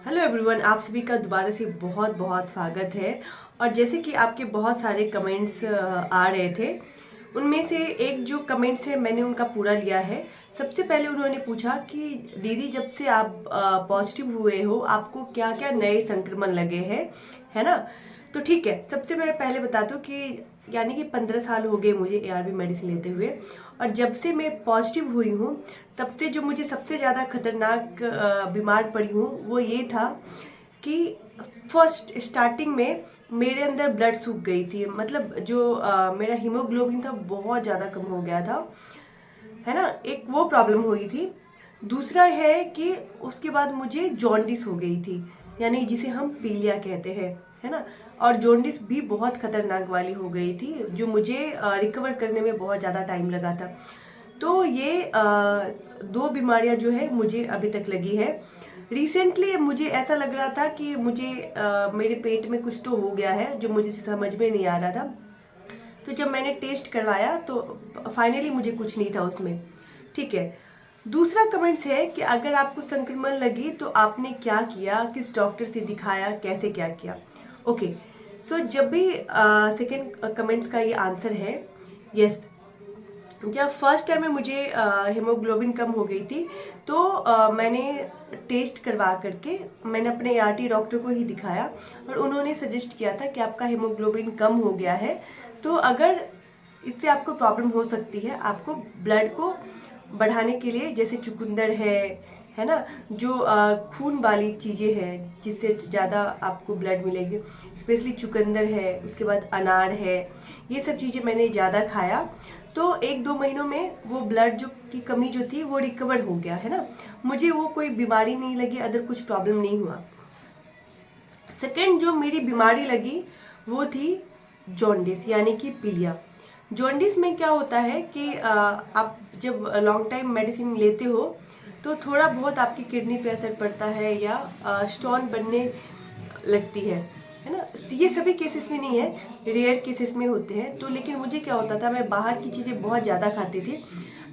Hello everyone, आप सभी का दोबारा से बहुत बहुत स्वागत है। और जैसे कि आपके बहुत सारे कमेंट्स आ रहे थे, उनमें से एक जो कमेंट्स है मैंने उनका पूरा लिया है। सबसे पहले उन्होंने पूछा कि दीदी, जब से आप पॉजिटिव हुए हो आपको क्या क्या नए संक्रमण लगे हैं, है ना। तो ठीक है, सबसे मैं पहले बता दूं कि यानी कि 15 साल हो गए मुझे एआरवी मेडिसिन लेते हुए। और जब से मैं पॉजिटिव हुई हूँ तब से जो मुझे सबसे ज़्यादा खतरनाक बीमार पड़ी हूँ वो ये था कि फर्स्ट स्टार्टिंग में मेरे अंदर ब्लड सूख गई थी। मतलब जो मेरा हीमोग्लोबिन था बहुत ज़्यादा कम हो गया था, है ना। एक वो प्रॉब्लम हुई थी। दूसरा है कि उसके बाद मुझे जॉन्डिस हो गई थी, यानी जिसे हम पीलिया कहते हैं, है ना। और जॉन्डिस भी बहुत खतरनाक वाली हो गई थी, जो मुझे रिकवर करने में बहुत ज़्यादा टाइम लगा था। तो ये दो बीमारियां जो है मुझे अभी तक लगी है। रिसेंटली मुझे ऐसा लग रहा था कि मुझे मेरे पेट में कुछ तो हो गया है जो मुझे समझ में नहीं आ रहा था। तो जब मैंने टेस्ट करवाया तो फाइनली मुझे कुछ नहीं था उसमें। ठीक है। दूसरा कमेंट्स है कि अगर आपको संक्रमण लगी तो आपने क्या किया, किस डॉक्टर से दिखाया, कैसे क्या किया। ओके, सो जब भी सेकंड कमेंट्स का ये आंसर है यस। जब फर्स्ट टाइम में मुझे हीमोग्लोबिन कम हो गई थी तो मैंने टेस्ट करवा करके मैंने अपने एआरटी डॉक्टर को ही दिखाया और उन्होंने सजेस्ट किया था कि आपका हीमोग्लोबिन कम हो गया है, तो अगर इससे आपको प्रॉब्लम हो सकती है, आपको ब्लड को बढ़ाने के लिए जैसे चुकंदर है ना, जो खून वाली चीज़ें हैं जिससे ज़्यादा आपको ब्लड मिलेगी, स्पेशली चुकंदर है, उसके बाद अनार है, ये सब चीज़ें मैंने ज़्यादा खाया। तो 1-2 महीनों में वो ब्लड जो की कमी जो थी वो रिकवर हो गया, है ना। मुझे वो कोई बीमारी नहीं लगी, अदर कुछ प्रॉब्लम नहीं हुआ। सेकेंड जो मेरी बीमारी लगी वो थी जॉन्डिस, यानी कि पीलिया। जॉन्डिस में क्या होता है कि आप जब लॉन्ग टाइम मेडिसिन लेते हो तो थोड़ा बहुत आपकी किडनी पे असर पड़ता है या स्टोन बनने लगती है ना। ये सभी केसेस में नहीं है, रेयर केसेस में होते हैं। तो लेकिन मुझे क्या होता था, मैं बाहर की चीज़ें बहुत ज़्यादा खाती थी,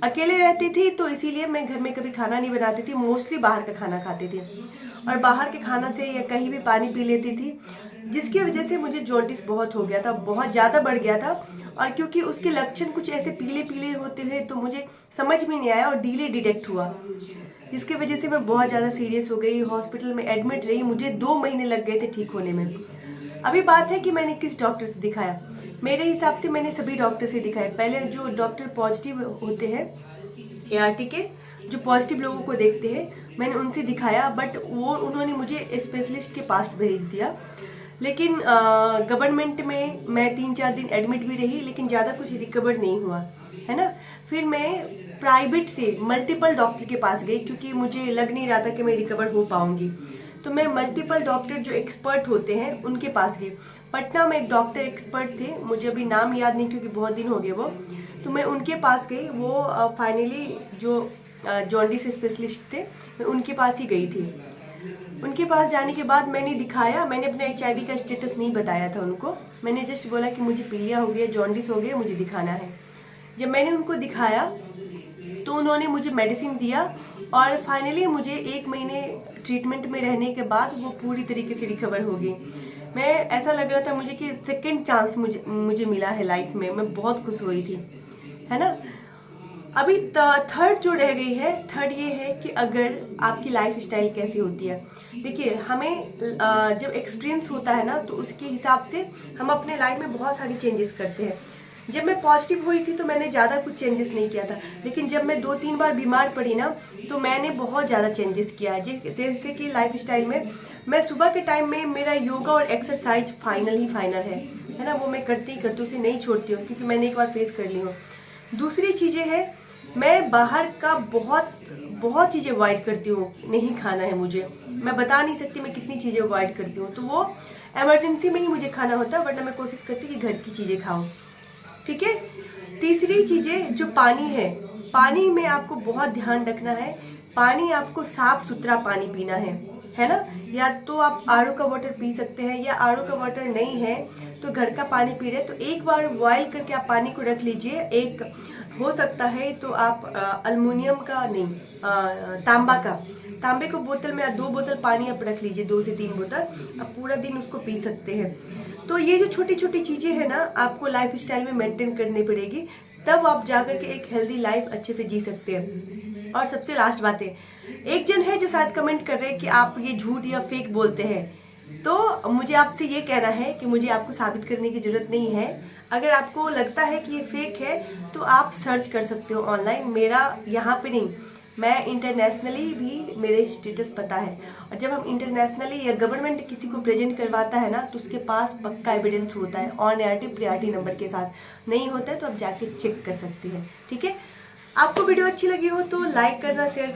अकेले रहती थी तो इसीलिए मैं घर में कभी खाना नहीं बनाती थी, मोस्टली बाहर का खाना खाती थी और बाहर के खाना से या कहीं भी पानी पी लेती थी, जिसकी वजह से मुझे जॉन्डिस बहुत हो गया था, बहुत ज़्यादा बढ़ गया था। और क्योंकि उसके लक्षण कुछ ऐसे पीले पीले होते हैं तो मुझे समझ में नहीं आया और डिले डिटेक्ट हुआ, जिसकी वजह से मैं बहुत ज़्यादा सीरियस हो गई, हॉस्पिटल में एडमिट रही, मुझे 2 महीने लग गए थे ठीक होने में। अभी बात है कि मैंने किस डॉक्टर से दिखाया। मेरे हिसाब से मैंने सभी डॉक्टर से दिखाया। पहले जो डॉक्टर पॉजिटिव होते हैं एआरटी के, जो पॉजिटिव लोगों को देखते हैं, मैंने उनसे दिखाया, बट वो उन्होंने मुझे स्पेशलिस्ट के पास भेज दिया। लेकिन गवर्नमेंट में मैं 3-4 दिन एडमिट भी रही, लेकिन ज़्यादा कुछ रिकवर नहीं हुआ, है ना। फिर मैं प्राइवेट से मल्टीपल डॉक्टर के पास गई क्योंकि मुझे लग नहीं रहा था कि मैं रिकवर हो पाऊंगी। तो मैं मल्टीपल डॉक्टर जो एक्सपर्ट होते हैं उनके पास गई। पटना में एक डॉक्टर एक्सपर्ट थे, मुझे अभी नाम याद नहीं क्योंकि बहुत दिन हो गए वो। तो मैं उनके पास गई, वो फाइनली जो जॉन्डिस स्पेशलिस्ट थे, मैं उनके पास ही गई थी। उनके पास जाने के बाद मैंने दिखाया, मैंने अपना HIV का स्टेटस नहीं बताया था उनको, मैंने जस्ट बोला कि मुझे पीलिया हो गया, जॉन्डिस हो गया, मुझे दिखाना है। जब मैंने उनको दिखाया तो उन्होंने मुझे मेडिसिन दिया और फाइनली मुझे 1 महीने ट्रीटमेंट में रहने के बाद वो पूरी तरीके से रिकवर हो गई। मैं ऐसा लग रहा था मुझे कि सेकंड चांस मुझे मिला है लाइफ में, मैं बहुत खुश हुई थी, है ना। अभी थर्ड जो रह गई है, थर्ड ये है कि अगर आपकी लाइफ स्टाइल कैसी होती है। देखिए, हमें जब एक्सपीरियंस होता है ना तो उसके हिसाब से हम अपने लाइफ में बहुत सारी चेंजेस करते हैं। जब मैं पॉजिटिव हुई थी तो मैंने ज़्यादा कुछ चेंजेस नहीं किया था, लेकिन जब मैं 2-3 बार बीमार पड़ी ना तो मैंने बहुत ज़्यादा चेंजेस किया है। जैसे कि लाइफ स्टाइल में मैं सुबह के टाइम में मेरा योगा और एक्सरसाइज फाइनल है ना, वो मैं करती ही करती हूँ, उसे नहीं छोड़ती हूँ क्योंकि मैंने एक बार फेस कर ली हूँ। दूसरी चीज़ें है, मैं बाहर का बहुत बहुत चीज़ें अवॉइड करती हूँ, नहीं खाना है मुझे, मैं बता नहीं सकती मैं कितनी चीज़ें अवॉइड करती हूँ। तो वो इमरजेंसी में ही मुझे खाना होता है, वरना मैं कोशिश करती हूँ कि घर की चीज़ें खाऊं। ठीक है। तीसरी चीज़ें जो पानी है में आपको बहुत ध्यान रखना है। पानी आपको साफ सुथरा पानी पीना है ना। या तो आप आरओ का वाटर पी सकते हैं, या आरओ का वाटर नहीं है तो घर का पानी पी रहे तो एक बार बॉयल करके आप पानी को रख लीजिए। एक हो सकता है तो आप अल्मुनियम का नहीं, तांबे को बोतल में 2 बोतल पानी आप रख लीजिए, 2 से 3 बोतल, आप पूरा दिन उसको पी सकते हैं। तो ये जो छोटी छोटी चीज़ें हैं ना, आपको लाइफ स्टाइल में मेंटेन करनी पड़ेगी, तब आप जाकर के एक हेल्दी लाइफ अच्छे से जी सकते हैं। और सबसे लास्ट बात है, एक जन है जो शायद कमेंट कर रहे हैं कि आप ये झूठ या फेक बोलते हैं, तो मुझे आपसे ये कहना है कि मुझे आपको साबित करने की ज़रूरत नहीं है। अगर आपको लगता है कि ये फेक है तो आप सर्च कर सकते हो ऑनलाइन, मेरा यहाँ पे नहीं, मैं इंटरनेशनली भी मेरे स्टेटस पता है। और जब हम इंटरनेशनली या गवर्नमेंट किसी को प्रेजेंट करवाता है ना, तो उसके पास पक्का एविडेंस होता है ऑन एआरटी प्रियॉरिटी नंबर के साथ। नहीं होता है तो आप जाके चेक कर सकती हैं, ठीक है। आपको वीडियो अच्छी लगी हो तो लाइक करना, शेयर करना।